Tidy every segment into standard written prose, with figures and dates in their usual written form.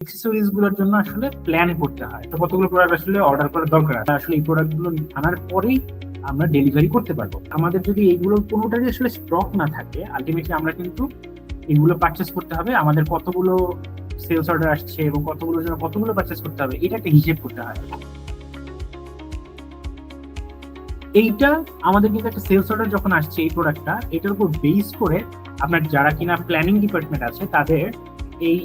Accessories গুলোর জন্য আসলে প্ল্যান করতে হয়। তো কতগুলো প্রোডাক্ট আসলে অর্ডার করার দরকার আছে, আসলে এই প্রোডাক্ট গুলো আনার পরেই আমরা ডেলিভারি করতে পারবো। আমাদের যদি এইগুলোর কোনোটারই আসলে স্টক না থাকে, আলটিমেটলি আমরা কিন্তু এগুলো পারচেস করতে হবে। আমাদের কতগুলো সেলস অর্ডার আসছে এবং কতগুলোর জন্য কতগুলো পারচেস করতে হবে, এটা একটা হিসেব করতে হয়। এইটা আমাদের কিন্তু একটা সেলস অর্ডার যখন আসছে এই প্রোডাক্টটা, এটার উপর বেস করে আপনার যারা কিনা প্ল্যানিং ডিপার্টমেন্ট আছে তাদের এই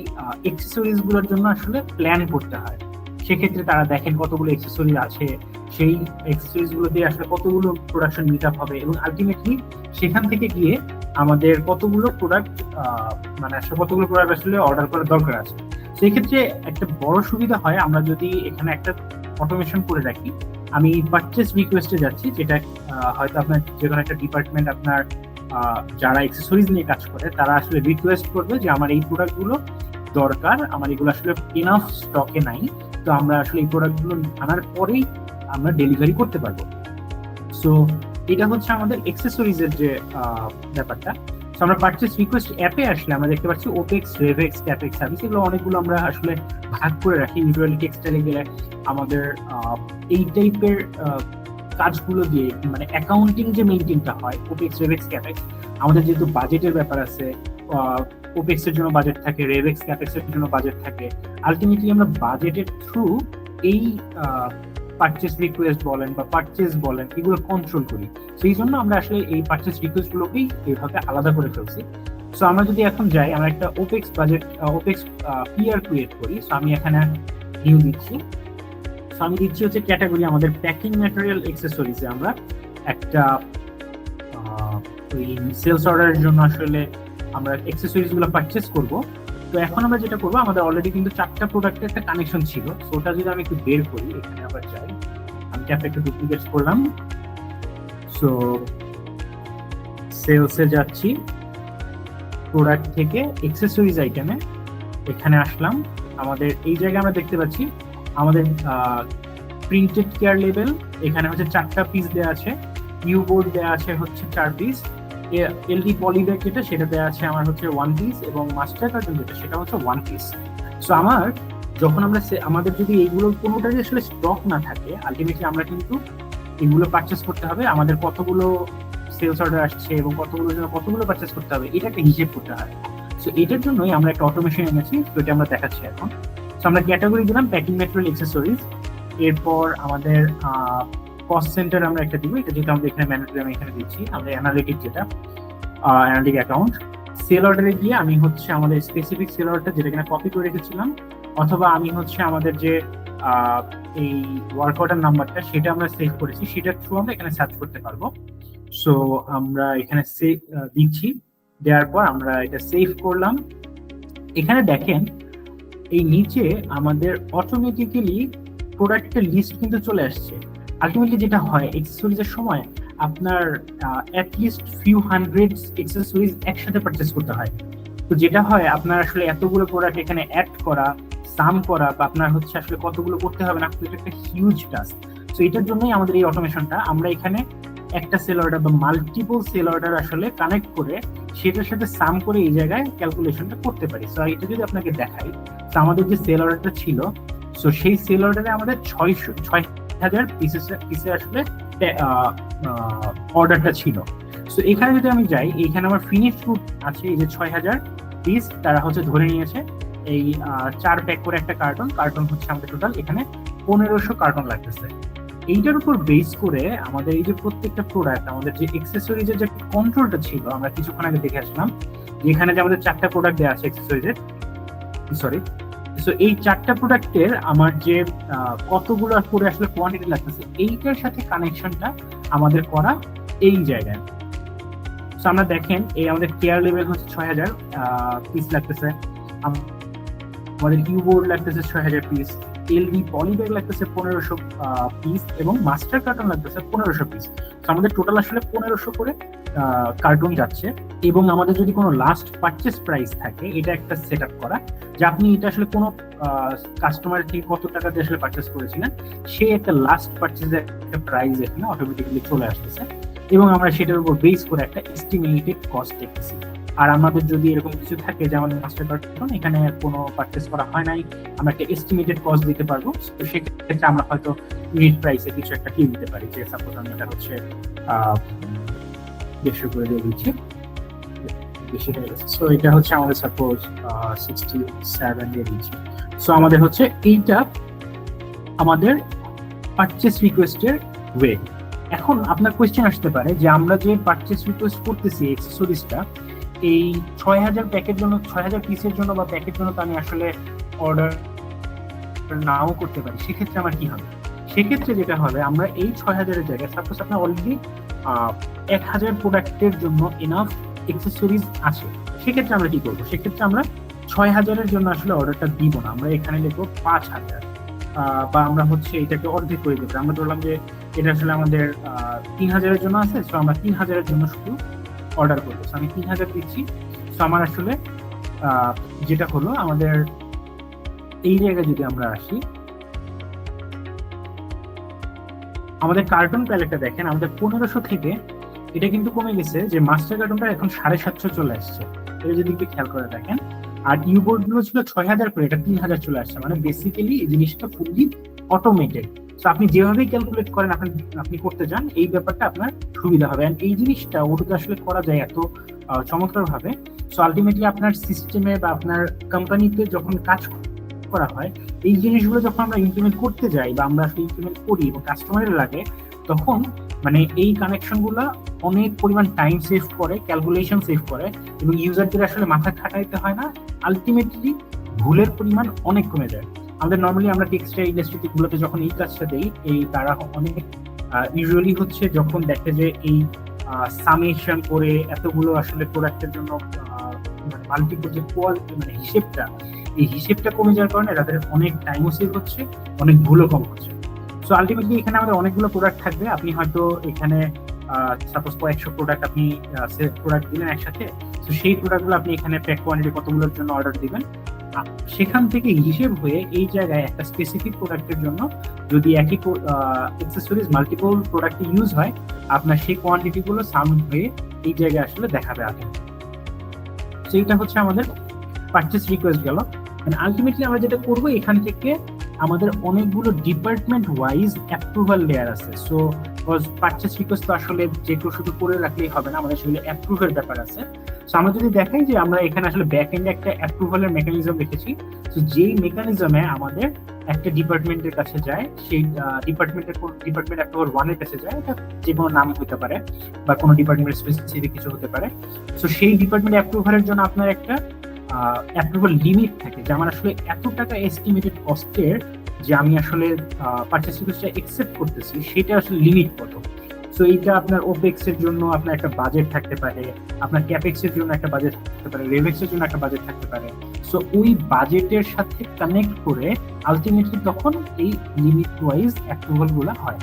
অ্যাক্সেসরিজ গুলোর জন্য আসলে প্ল্যান করতে হয়। সেক্ষেত্রে তারা দেখেন কতগুলো অ্যাক্সেসরিজ আছে, সেই অ্যাক্সেসরিজ গুলো দিয়ে আসলে কতগুলো প্রোডাকশন মিট আপ হবে, এবং আলটিমেটলি সেখান থেকে গিয়ে আমাদের কতগুলো প্রোডাক্ট মানে আসলে কতগুলো প্রোডাক্ট আসলে অর্ডার করার দরকার আছে। সেই ক্ষেত্রে একটা বড় সুবিধা হয় আমরা যদি এখানে একটা অটোমেশন করে রাখি। আমি পারচেস রিকোয়েস্টে যাচ্ছি, যেটা হয়তো আপনার যে কোনো একটা ডিপার্টমেন্ট আপনার যারা অ্যাক্সেসরিজ নিয়ে কাজ করে তারা আসলে রিকোয়েস্ট করবে যে আমার এই প্রোডাক্টগুলো দরকার, আমার এগুলো আসলে ইনাফ স্টকে নাই, তো আমরা আসলে এই প্রোডাক্টগুলো আনার পরেই আমরা ডেলিভারি করতে পারবো। সো এটা হচ্ছে আমাদের অ্যাক্সেসরিজ এর যে ব্যাপারটা। সো আমরা পারচেস রিকোয়েস্ট অ্যাপে আসলে আমরা দেখতে পাচ্ছি ওপেক্স, রেভেক্স, ক্যাপেক্স সার্ভিস, এগুলো অনেকগুলো আমরা আসলে ভাগ করে রাখি। ইউজুয়ালি টেক্সটাইলে গেলে আমাদের এই টাইপের কাজগুলো দিয়ে মানে অ্যাকাউন্টিং যে মেইনটেইনটা হয়, ওপেক্স, রেভেক্স, ক্যাপেক্স, আমাদের যেহেতু বাজেটের ব্যাপার আছে, ওপেক্স এর জন্য বাজেট থাকে, রেভেক্স ক্যাপেক্স এর জন্য বাজেট থাকে। আলটিমেটলি আমরা বাজেটের থ্রু এই পারচেস রিকোয়েস্ট বলেন বা পারচেস বলেন এগুলো কন্ট্রোল করি। সেই জন্য আমরা আসলে এই পারচেস রিকোয়েস্ট গুলোকেই এইভাবে আলাদা করে ফেলছি। সো আমরা যদি এখন যাই, আমরা একটা opex budget opex PR create করি। সো আমি এখানে নিউ দিচ্ছি। সো আমি দিচ্ছি হচ্ছে ক্যাটাগরি আমাদের প্যাকিং ম্যাটেরিয়াল অ্যাক্সেসরিজে আমরা একটা ওই সেলস অর্ডারের জন্য আসলে আমরা অ্যাক্সেসরিজ গুলো পারচেস করব। তো এখন আমরা যেটা করবো, আমাদের অলরেডি কিন্তু 4টা প্রোডাক্টের একটা কানেকশন ছিল। সো ওটা যদি আমি একটু বের করি, এখানে আবার যাই, আমি ট্যাপে একটু ডুপ্লিকেট করলাম। সো সেলসে যাচ্ছি, প্রোডাক্ট থেকে অ্যাক্সেসরিজ আইটেমে এখানে আসলাম। আমাদের এই জায়গায় আমরা দেখতে পাচ্ছি আমাদের প্রিন্টেড কেয়ার লেবেল এখানে হচ্ছে 4টা পিস দেওয়া আছে, ইউ বোর্ড দেওয়া আছে হচ্ছে 4 পিস, এলডি পলিব্যাগ যেটা সেটা দেওয়া আছে আমার হচ্ছে 1 পিস, এবং মাস্টার কার্টন যেটা সেটা হচ্ছে 1 পিস। সো আমার যখন আমরা আমাদের যদি এইগুলোর কোনোটারই আসলে স্টক না থাকে, আলটিমেটলি আমরা কিন্তু এগুলো পারচেস করতে হবে। আমাদের কতগুলো সেলস অর্ডার আসছে এবং কতগুলোর জন্য কতগুলো পারচেস করতে হবে, এটা একটা হিসেব করতে হয়। সো এটার জন্যই আমরা একটা অটোমেশন এনেছি, তো এটা আমরা দেখাচ্ছি এখন। সো আমরা ক্যাটাগরি দিলাম প্যাকিং ম্যাটেরিয়াল অ্যাক্সেসরিজ, এরপর আমাদের কস্ট সেন্টার আমরা একটা দিব, এটা যেটা আমরা এখানে ম্যানুয়ালি আমি এখানে দিচ্ছি। আমরা অ্যানালিটিক যেটা অ্যানালিটিক অ্যাকাউন্ট, সেল অর্ডারে গিয়ে আমি হচ্ছে আমাদের স্পেসিফিক সেল অর্ডারটা যেটা কিনা কপি করে রেখেছিলাম, অথবা আমি হচ্ছে আমাদের যে এই ওয়ার্ক অর্ডার নাম্বারটা সেটা আমরা সেভ করেছি, সেটার থ্রু আমরা এখানে সার্চ করতে পারবো। সো আমরা এখানে দিচ্ছি, দেওয়ার পর আমরা এটা সেভ করলাম। এখানে দেখেন এই নিচে আমাদের অটোমেটিক্যালি প্রোডাক্টের লিস্ট কিন্তু চলে আসছে। আলটিমেটলি যেটা হয় অ্যাক্সেসরিজের সময় আপনার অ্যাটলিস্ট ফিউ হান্ড্রেড অ্যাক্সেসরিজ একসাথে পারচেস করতে হয়। তো যেটা হয় আপনার আসলে এতগুলো প্রোডাক্ট এখানে অ্যাড করা, সাম করা, বা আপনার হচ্ছে আসলে কতগুলো করতে হবে না, এটা একটা হিউজ টাস্ক। তো এটার জন্যই আমাদের এই অটোমেশনটা, আমরা এখানে একটা সেল অর্ডার বা মাল্টিপল সেল অর্ডার আসলে কানেক্ট করে সেটার সাথে সাম করে এই জায়গায় ক্যালকুলেশনটা করতে পারি। সো এটা যদি আপনাকে দেখাই, তো আমাদের যে সেল অর্ডারটা ছিল, সো সেই সেল অর্ডারে আমাদের 6,000 পিসে আসলে অর্ডারটা ছিল। সো এখানে যদি আমি যাই, এখানে আমার ফিনিশ গুড আছে, এই যে 6,000 পিস তারা হচ্ছে ধরে নিয়েছে। এই 4 প্যাক করে একটা কার্টন হচ্ছে আমাদের টোটাল এখানে 1500 কার্টন লাগতেছে। এইটার উপর বেস করে আমাদের এই যে প্রত্যেকটা প্রোডাক্ট, আমাদের যে অ্যাক্সেসরিজের যে কন্ট্রোলটা ছিল আমরা কিছুক্ষণ আগে দেখে আসলাম, যেখানে যে আমাদের 4টা প্রোডাক্ট দেওয়া আছে অ্যাক্সেসরিজের, সরি। সো এই 4টা প্রোডাক্টের আমার যে কতগুলো করে আসলে কোয়ান্টিটি লাগতেছে, এইটার সাথে কানেকশনটা আমাদের করা এই জায়গায়। সো আমরা দেখেন এই আমাদের কেয়ার লেভেল হচ্ছে 6,000 পিস লাগতেছে, আমাদের ইউ বোর্ড লাগতেছে 6,000 পিস, এলডি পলিব্যাগ লাগতেছে 1500 পিস, এবং মাস্টার কার্টন লাগতেছে 1500 পিস। আমাদের টোটাল আসলে 1500 করে কার্টুন যাচ্ছে। এবং আমাদের যদি কোনো লাস্ট পারচেস প্রাইস থাকে, এটা একটা সেট আপ করা যে আপনি এটা আসলে কোনো কাস্টমার থেকে কত টাকা দিয়ে আসলে পারচেস করেছিলেন, সে একটা লাস্ট পারচেসের একটা প্রাইস এখানে অটোমেটিক্যালি চলে আসতেছে, এবং আমরা সেটার উপর বেস করে একটা এস্টিমেটেড কস্ট দেখতেছি। আর আমাদের যদি এরকম কিছু থাকে যে আমাদের মাস্টার কার্টন এখানে কোনো পারচেস করা হয় নাই, আমরা একটা এস্টিমেটেড কস্ট দিতে পারবো। তো সেক্ষেত্রে আমরা হয়তো ইউনিট প্রাইসে কিছু একটা কি দিতে পারি, যে সাপোজ আমি এটা হচ্ছে 150 করে দিয়ে দিচ্ছি, বেশি হয়ে গেছে। সো এটা হচ্ছে আমাদের সাপোজ 67 দিয়ে দিচ্ছি। সো আমাদের হচ্ছে এইটা আমাদের পারচেস রিকোয়েস্টের ওয়ে। এখন আপনার কোয়েশ্চেন আসতে পারে যে আমরা যে পারচেস রিকোয়েস্ট করতেছি অ্যাক্সেসরিজটা, এই 6000 প্যাকের জন্য, 6000 পিসের জন্য বা প্যাকের জন্য তো আমি আসলে অর্ডার নাও করতে পারি। সেক্ষেত্রে আমার কি হবে? সেক্ষেত্রে যেটা হবে, আমরা এই 6000 এর জায়গায় সাপোজ আপনার অলরেডি 1000 প্রোডাক্টের জন্য এনাফ অ্যাক্সেসরিজ আছে, সেক্ষেত্রে আমরা কি করবো? সেক্ষেত্রে আমরা 6000 এর জন্য আসলে অর্ডারটা দিব না, আমরা এখানে লিখবো 5000, বা আমরা হচ্ছে এটাকে অর্ধেক করে দেবো। আমরা ধরলাম যে এটা আসলে আমাদের 3000 এর জন্য আছে, সো আমরা 3000 এর জন্য শুধু অর্ডার করবো। আমি 3000 দিচ্ছি। সো আমার আসলে যেটা হলো, আমাদের এই জায়গায় যদি আমরা আসি, আমাদের কার্টুন প্যালেটটা দেখেন, আমাদের 1500 থেকে এটা কিন্তু কমে গেছে, যে মাস্টার কার্টুনটা এখন 750 চলে আসছে। এটা যদি একটু খেয়াল করে দেখেন, আর ইউবোর্ড গুলো ছিল 6000 করে, এটা 3000 চলে আসছে। মানে বেসিক্যালি এই জিনিসটা ফুললি অটোমেটেড। তো আপনি যেভাবেই ক্যালকুলেট করেন, আপনি করতে চান, এই ব্যাপারটা আপনার সুবিধা হবে। এই জিনিসটা ওটাতে আসলে করা যায় এত চমৎকার ভাবে। সো আলটিমেটলি আপনার সিস্টেমে বা আপনার কোম্পানিতে যখন কাজ করা হয়, এই জিনিসগুলো যখন আমরা ইমপ্লিমেন্ট করতে যাই বা আমরা আসলে ইমপ্লিমেন্ট করি এবং কাস্টমারের লাগে, তখন মানে এই কানেকশন গুলা অনেক পরিমাণ টাইম সেভ করে, ক্যালকুলেশন সেভ করে, এবং ইউজারদের আসলে মাথা খাটাইতে হয় না। আলটিমেটলি ভুলের পরিমাণ অনেক কমে যায়। আমাদের নর্মালি আমরা টেক্সটাইল ইন্ডাস্ট্রিতে গুলোতে যখন এই কাজটা দেই, এই তারা অনেক ইউজুয়ালি হচ্ছে যখন দেখে যে এই সামেশন করে এতগুলো আসলে প্রোডাক্টের জন্য মাল্টিপল যে কোয়ালিটি, মানে হিসেবটা, এই হিসেবটা কমে যাওয়ার কারণে তাদের অনেক টাইমও সেভ হচ্ছে, অনেক ভুলও কম হচ্ছে। সো আলটিমেটলি এখানে আমাদের অনেকগুলো প্রোডাক্ট থাকবে। আপনি হয়তো এখানে সাপোজ কয়েকশো প্রোডাক্ট আপনি প্রোডাক্ট দিলেন একসাথে, তো সেই প্রোডাক্টগুলো আপনি এখানে প্যাক কোয়ান্টিটি কতগুলোর জন্য অর্ডার দিবেন, সেখান থেকে হিসেব হয়ে এই জায়গায় একটা স্পেসিফিক প্রোডাক্টের জন্য যদি একই অ্যাক্সেসরিজ মাল্টিপল প্রোডাক্ট ইউজ হয়, আপনার সেই কোয়ান্টিটি গুলো সাম হয়ে এই জায়গায় আসলে দেখাবে আগে। তো এটা হচ্ছে আমাদের পারচেস রিকোয়েস্ট গেল। মানে আলটিমেটলি আমরা যেটা করবো, এখান থেকে আমাদের অনেকগুলো ডিপার্টমেন্ট ওয়াইজ অ্যাপ্রুভাল লেয়ার আছে। সো পারচেস রিকোয়েস্ট তো আসলে যে কেউ শুধু করে রাখলেই হবে না, আমাদের সেগুলো অ্যাপ্রুভের ব্যাপার আছে। সো আমরা যদি দেখাই যে আমরা এখানে আসলে ব্যাক এন্ডে একটা অ্যাপ্রুভালের মেকানিজম রেখেছি। তো যেই মেকানিজমে আমাদের একটা ডিপার্টমেন্টের কাছে যায়, সেই ডিপার্টমেন্ট অ্যাপ্রুভাল 1 এর কাছে যায়, এটা যে কোনো নাম হতে পারে বা কোনো ডিপার্টমেন্ট স্পেসিফিক কিছু হতে পারে। সো সেই ডিপার্টমেন্ট অ্যাপ্রুভালের জন্য আপনার একটা অ্যাপ্রুভাল লিমিট থাকে, যে আমার আসলে এত টাকা এস্টিমেটেড কস্টের যে আমি আসলে পারচেস রিকোয়েস্টটা অ্যাকসেপ্ট করতেছি, সেটা আসলে লিমিট কত। সো এইটা আপনার ওপেক্স এর জন্য আপনার একটা বাজেট থাকতে পারে, আপনার ক্যাপেক্স এর জন্য একটা বাজেট থাকতে পারে, রেভেক্স এর জন্য একটা বাজেট থাকতে পারে। সো ওই বাজেটের সাথে কানেক্ট করে আলটিমেটলি তখন এই লিমিট ওয়াইজ অ্যাপ্রুভাল গুলো হয়,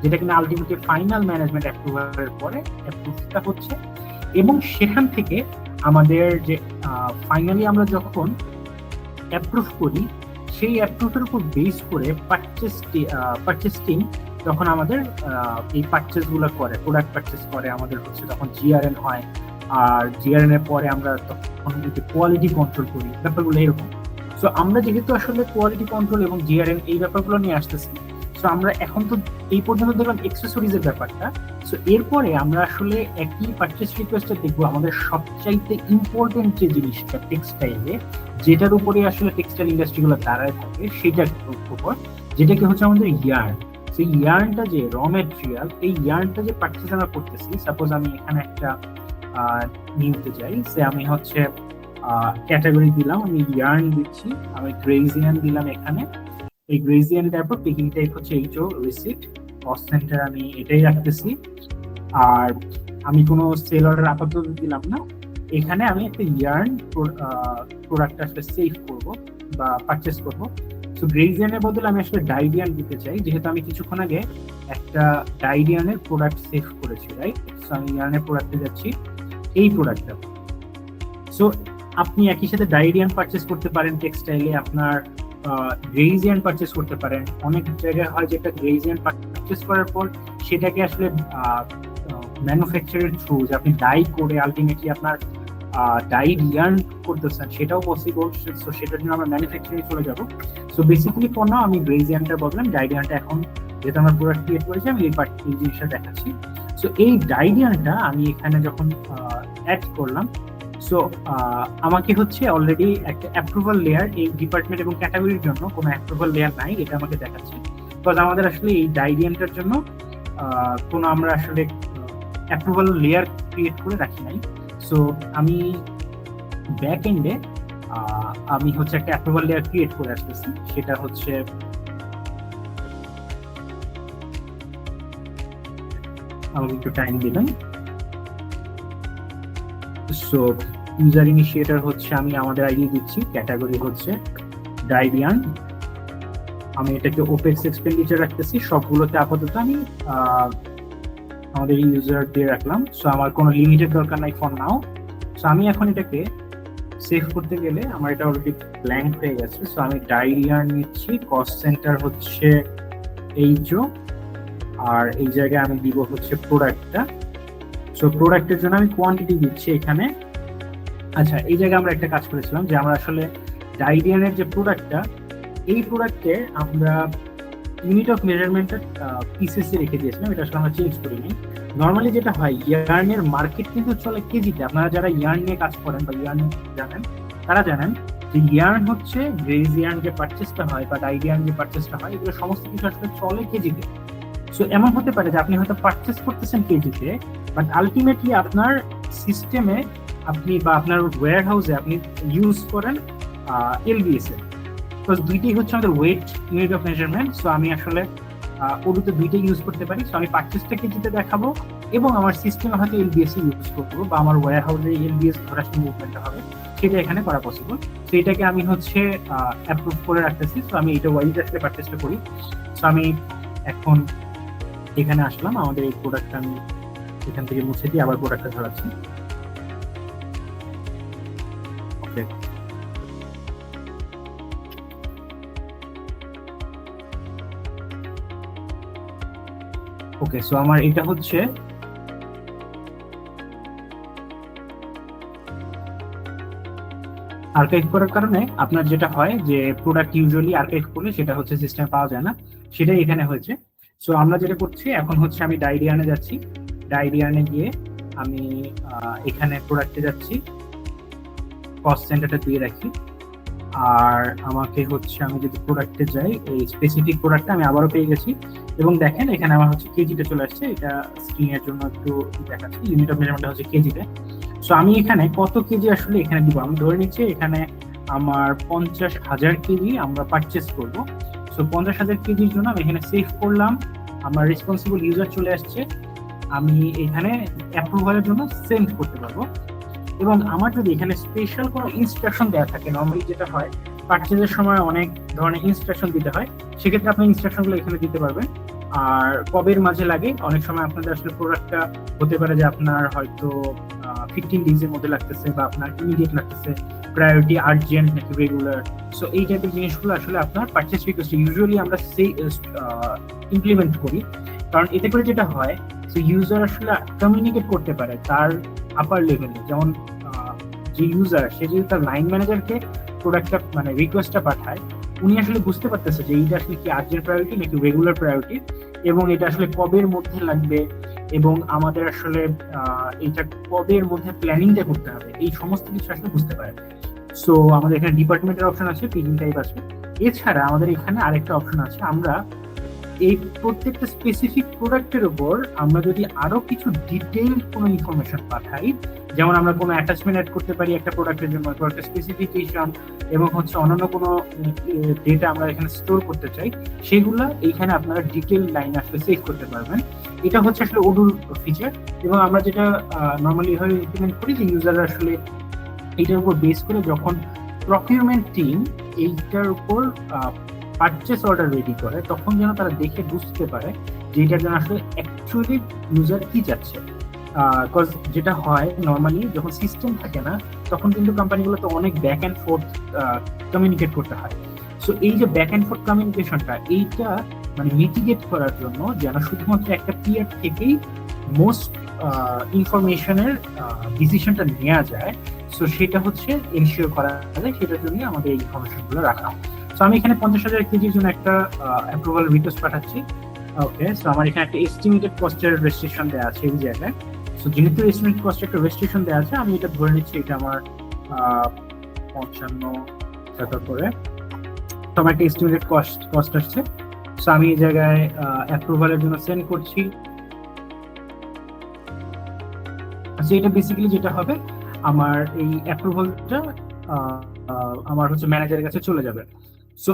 যেটা কিনা আলটিমেটলি ফাইনাল ম্যানেজমেন্ট অ্যাপ্রুভালের পরে অ্যাপ্রুভটা হচ্ছে। এবং সেখান থেকে আমাদের যে ফাইনালি আমরা যখন অ্যাপ্রুভ করি, সেই অ্যাপ্রুভের উপর বেস করে পারচেস টিম যখন আমাদের এই পারচেস গুলো করে, প্রোডাক্ট পারচেস করে, আমাদের হচ্ছে তখন জিআরএন হয়। আর জিআরএন এর পরে আমরা তখন কোয়ালিটি কন্ট্রোল করি, ব্যাপারগুলো এরকম। সো আমরা যেহেতু আসলে কোয়ালিটি কন্ট্রোল এবং জিআরএন এই ব্যাপারগুলো নিয়ে আসতেছি, সো আমরা এখন তো এই পর্যন্ত দেখলাম এক্সেসরিজের ব্যাপারটা। সো এরপরে আমরা আসলে একই পারচেস রিকোয়েস্টে দেখবো আমাদের সবচাইতে ইম্পর্টেন্ট যে জিনিসটা টেক্সটাইলে, যেটার উপরে আসলে টেক্সটাইল ইন্ডাস্ট্রি গুলো দাঁড়ায় থাকে, সেটার উপর, যেটাকে হচ্ছে আমাদের ইয়ার্ন। সেই ইয়ার্নটা যে র মেটেরিয়াল, এই ইয়ার্নটা যে পারচেস আমরা করতেছি, সাপোজ আমি এখানে একটা নিতে যাই, সে আমি হচ্ছে ক্যাটাগরি দিলাম, আমি ইয়ার্ন দিচ্ছি, আমি গ্রেজিয়ান দিলাম এখানে। এই গ্রেজিয়ান তারপর পেকিং টাইপ হচ্ছে এইচও রিসিপ্ট, কস্ট সেন্টার আমি এটাই রাখতেছি। আর আমি কোনো সেল অর্ডার আপাতত দিলাম না, এখানে আমি একটা ইয়ার্ন প্রোডাক্ট আসলে সেভ করব বা পারচেস করব। সো গ্রেজিয়ানের বদলে আমি আসলে ডাইডিয়ান দিতে চাই, যেহেতু আমি কিছুক্ষণ আগে একটা ডাইডিয়ানের প্রোডাক্ট সেভ করেছি, রাইট? সো আমি ইয়ার্নের প্রোডাক্টে যাচ্ছি, এই প্রোডাক্টটা। সো আপনি একই সাথে ডাইডিয়ান পারচেস করতে পারেন টেক্সটাইলে, আপনার গ্রেজিয়ান পারচেস করতে পারেন। অনেক জায়গায় হয় যেটা গ্রেজিয়ান পারচেস করার পর সেটাকে আসলে ম্যানুফ্যাকচারের থ্রু যে আপনি ডাই করে আলটিমেটলি আপনার ডাইড ইয়ার্ন করতেছেন সেটাও পসিবল। সো সেটার জন্য আমরা ম্যানুফ্যাকচারিং চলে যাব। সো বেসিক্যালি ফর নাও আমি গ্রেজ ইয়ার্নটা বললাম, ডাইড ইয়ার্নটা এখন যেটা আমার প্রোডাক্ট ক্রিয়েট করেছি আমি এই জিনিসটা দেখাচ্ছি। সো এই ডাইড ইয়ার্নটা আমি এখানে যখন অ্যাড করলাম, সো আমাকে হচ্ছে অলরেডি একটা অ্যাপ্রুভাল লেয়ার, এই ডিপার্টমেন্ট এবং ক্যাটাগরির জন্য কোনো অ্যাপ্রুভাল লেয়ার নাই, এটা আমাকে দেখাচ্ছে। বিকজ আমাদের আসলে এই ডাইড ইয়ার্নটার জন্য কোনো আমরা আসলে অ্যাপ্রুভাল লেয়ার ক্রিয়েট করে রাখি নাই। সো আমি ব্যাক এন্ডে আমি হচ্ছে একটা অ্যাপ্রুভাল লেয়ার ক্রিয়েট করে আসতেছি, সেটা হচ্ছে আমাকে একটু টাইম দিবেন। সো ইউজার ইনিশিয়েটর হচ্ছে আমি আমাদের আইডি দিচ্ছি, ক্যাটাগরি হচ্ছে ডাইড ইয়ার্ন, আমি এটাকে ওপেক্স এক্সপেন্ডিচার রাখতেছি, সবগুলোতে আপাতত আমি আমাদের ইউজার দিয়ে রাখলাম। সো আমার কোনো লিমিটেড দরকার নাই ফর নাও। সো আমি এখন এটাকে সেভ করতে গেলে আমার এটা অলরেডি ব্ল্যাঙ্ক হয়ে গেছে। সো আমি ডাইড ইয়ার্ন নিচ্ছি, কস্ট সেন্টার হচ্ছে এইচও, আর এই জায়গায় আমি দিব হচ্ছে প্রোডাক্টটা। সো প্রোডাক্টের জন্য আমি কোয়ান্টিটি দিচ্ছি এখানে। আচ্ছা, এই জায়গায় আমরা একটা কাজ করেছিলাম যে আমরা আসলে ডাইড ইয়ার্নের যে প্রোডাক্টটা, এই প্রোডাক্টে আমরা ইউনিট অফ মেজারমেন্টের পিসেসে রেখে দিয়েছিলাম, এটা আসলে আমরা চেঞ্জ করিনি। নর্মালি যেটা হয়, ইয়ার্নের মার্কেট কিন্তু চলে কেজিতে। আপনারা যারা ইয়ার্ন নিয়ে কাজ করেন বা ইয়ার্ন জানেন তারা জানেন যে ইয়ার্ন হচ্ছে গ্রেজ ইয়ার্ন যে পারচেসটা হয় বা ডাইড ইয়ার্ন যে পারচেসটা হয়, এগুলো সমস্ত কিছু আসলে চলে কেজিতে। সো এমন হতে পারে যে আপনি হয়তো পারচেস করতেছেন কেজিতে, বাট আলটিমেটলি আপনার সিস্টেমে আপনি বা আপনার ওয়্যার হাউসে আপনি ইউজ করেন এলবিএস এর। দুইটাই হচ্ছে আমাদের weight unit of measurement. So আমি আসলে ওগুলোতে দুইটাই ইউজ করতে পারি। সো আমি পারচেসটা কেজিতে দেখাবো এবং আমার সিস্টেমে হয়তো এলবিএস ইউজ করবো বা আমার ওয়্যার হাউসে এলবিএস ধরে আসলে মুভমেন্টটা হবে, সেটা এখানে করা পসিবল। তো এটাকে আমি হচ্ছে অ্যাপ্রুভ করে রাখতেছি। সো আমি এটা ওয়াইজ আসলে পারচেসটা করি। সো আমি এখন এখানে আসলাম, আমাদের এই প্রোডাক্টটা আমি এখান থেকে মুছে দিয়ে আবার প্রোডাক্টটা ধরাচ্ছি। ওকে, ওকে। সো আমার এটা হচ্ছে আর্কাইভ করার কারণে আপনার যেটা হয় যে প্রোডাক্ট ইউজুয়ালি আর্কাইভ করলে সেটা হচ্ছে সিস্টেমে পাওয়া যায় না, সেটাই এখানে হয়েছে। সো আমরা যেটা করছি এখন হচ্ছে আমি ডাইড ইয়ার্নে যাচ্ছি, ডাইড ইয়ার্নে গিয়ে আমি এখানে প্রোডাক্টে যাচ্ছি, কস্ট সেন্টারটা দিয়ে রাখি। আর আমাকে হচ্ছে আমি যদি প্রোডাক্টে যাই, এই স্পেসিফিক প্রোডাক্টটা আমি আবারও পেয়ে গেছি এবং দেখেন এখানে আমার হচ্ছে কেজিতে চলে আসছে। এটা স্ক্রিনের জন্য একটু দেখাচ্ছি, ইউনিট অফ মেজারমেন্ট হচ্ছে কেজিতে। সো আমি এখানে কত কেজি আসলে এখানে দিব, আমি ধরে নিচ্ছি এখানে আমার 50,000 কেজি আমরা পারচেস করব। সো 50,000 কেজির জন্য আমি এখানে সেভ করলাম, আমার রেসপন্সিবল ইউজার চলে আসছে, আমি এখানে অ্যাপ্রুভালের জন্য সেন্ড করতে পারবো। এবং আমার যদি এখানে স্পেশাল কোনো ইনস্ট্রাকশন দেওয়া থাকে, নর্মালি যেটা হয় পারচেজের সময় অনেক ধরনের ইনস্ট্রাকশন দিতে হয়, সেক্ষেত্রে আপনি ইনস্ট্রাকশনগুলো এখানে দিতে পারবেন। আর কবের মাঝে লাগে, অনেক সময় আপনাদের আসলে প্রোডাক্টটা হতে পারে যে আপনার হয়তো 15 ডেজের মধ্যে লাগতেছে বা আপনার ইমিডিয়েট লাগতেছে, প্রায়োরিটি, আর্জেন্ট নাকি রেগুলার। সো এই টাইপের জিনিসগুলো আসলে আপনার পারচেস রিকোয়েস্ট ইউজুয়ালি আমরা সেই ইমপ্লিমেন্ট করি, কারণ এতে করে যেটা হয় যে ইউজার আসলে কমিউনিকেট করতে পারে তার আপার লেভেলে। যেমন যে ইউজার, সে যদি তার লাইন ম্যানেজারকে প্রোডাক্টটা মানে রিকোয়েস্টটা পাঠায়, উনি আসলে বুঝতে পারতেছে যে এইটা আসলে কি আর্জেন্ট প্রায়োরিটি নাকি রেগুলার প্রায়োরিটি, এবং এটা আসলে কবের মধ্যে লাগবে, এবং আমাদের আসলে এইটা কবের মধ্যে প্ল্যানিংটা করতে হবে, এই সমস্ত কিছু আসলে বুঝতে পারে। সো আমাদের এখানে ডিপার্টমেন্টের অপশন আছে, পিজিং টাইপ আছে। এছাড়া আমাদের এখানে আরেকটা অপশন আছে, আমরা এই প্রত্যেকটা স্পেসিফিক প্রোডাক্টের উপর আমরা যদি আরো কিছু ডিটেইল কোনো ইনফরমেশন পাঠাই, যেমন আমরা কোনো অ্যাটাচমেন্ট অ্যাড করতে পারি একটা প্রোডাক্টের জন্য, প্রোডাক্টের স্পেসিফিকেশন এবং হচ্ছে অন্যান্য কোনো ডেটা আমরা এখানে স্টোর করতে চাই, সেগুলা এইখানে আপনারা ডিটেইল লাইন আসলে সেভ করতে পারবেন। এটা হচ্ছে আসলে ওডুর ফিচার। এবং আমরা যেটা নর্মালি ভাবে ইমপ্লিমেন্ট করি যে ইউজাররা আসলে এইটার উপর বেস করে যখন প্রকিউরমেন্ট টিম এইটার উপর পারচেস অর্ডার রেডি করে, তখন যেন তারা দেখে বুঝতে পারে যে এটার জন্য আসলে অ্যাকচুয়ালি ইউজার কি চাচ্ছে। বিকজ যেটা হয় নর্মালি যখন সিস্টেম থাকে না, তখন কিন্তু কোম্পানিগুলোতে অনেক ব্যাক অ্যান্ড ফোর্থ কমিউনিকেট করতে হয়। সো এই যে ব্যাক অ্যান্ড ফোর্থ কমিউনিকেশনটা, এইটা মানে মিটিগেট করার জন্য যেন শুধুমাত্র একটা পিয়ার থেকেই মোস্ট ইনফরমেশনের ডিসিশনটা নেওয়া যায়, সো সেটা হচ্ছে এনশিওর করা যায়, সেটার জন্য আমাদের এই ইনফরমেশনগুলো রাখা। সো আমি এখানে 50,000 কেজির জন্য একটা অ্যাপ্রুভাল রিকোয়েস্ট পাঠাচ্ছি। ওকে, সো আমার এখানে একটা এস্টিমেটেড কস্টের রেজিস্ট্রেশন দেওয়া আছে এই জায়গায়। সো যেহেতু এস্টিমেটেড কস্টের একটা রেজিস্ট্রেশন দেওয়া আছে, আমি এটা ধরে নিচ্ছি এটা আমার 55 টাকা করে। তো আমার একটা এস্টিমেটেড কস্ট আসছে। সো আমি এই জায়গায় অ্যাপ্রুভালের জন্য সেন্ড করছি। আচ্ছা, এটা বেসিক্যালি যেটা হবে, আমার এই অ্যাপ্রুভালটা আমার হচ্ছে ম্যানেজারের কাছে চলে যাবে। সো